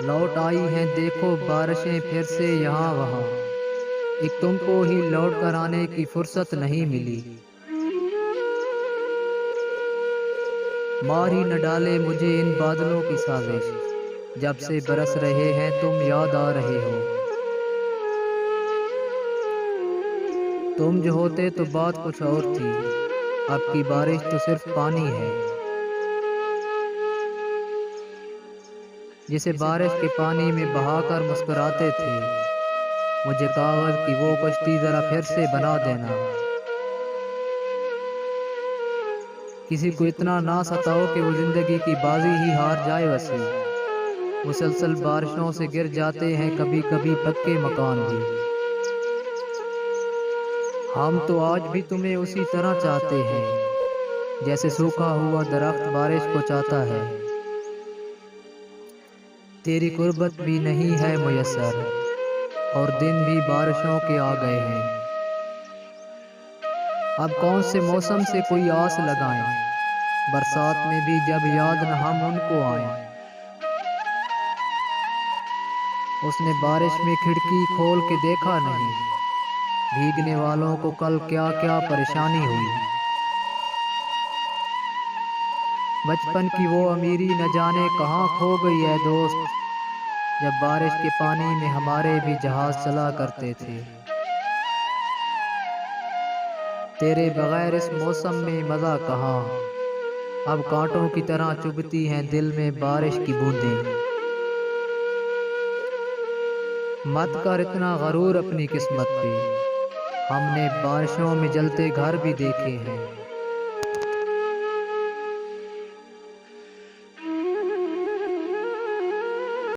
लौट आई हैं देखो बारिशें फिर से यहाँ वहाँ, एक तुमको ही लौट कर आने की फुर्सत नहीं मिली। मार ही न डाले मुझे इन बादलों की साजिश, जब से बरस रहे हैं तुम याद आ रहे हो। तुम जो होते तो बात कुछ और थी, अब की बारिश तो सिर्फ पानी है। जिसे बारिश के पानी में बहाकर मुस्कुराते थे, मुझे कागज की वो कश्ती जरा फिर से बना देना। किसी को इतना ना सताओ कि वो जिंदगी की बाजी ही हार जाए वैसे। मुसलसल बारिशों से गिर जाते हैं कभी कभी पक्के मकान भी। हम तो आज भी तुम्हें उसी तरह चाहते हैं, जैसे सूखा हुआ दरख्त बारिश को चाहता है। तेरी कुर्बत भी नहीं है मुयस्सर, और दिन भी बारिशों के आ गए हैं। अब कौन से मौसम से कोई आस लगाएं, बरसात में भी जब याद न हम उनको आए। उसने बारिश में खिड़की खोल के देखा नहीं, भीगने वालों को कल क्या क्या परेशानी हुई। बचपन की वो अमीरी न जाने कहाँ खो गई है दोस्त, जब बारिश के पानी में हमारे भी जहाज चला करते थे। तेरे बगैर इस मौसम में मज़ा कहाँ, अब कांटों की तरह चुभती हैं दिल में बारिश की बूंदें। मत कर इतना गरूर अपनी किस्मत पे, हमने बारिशों में जलते घर भी देखे हैं।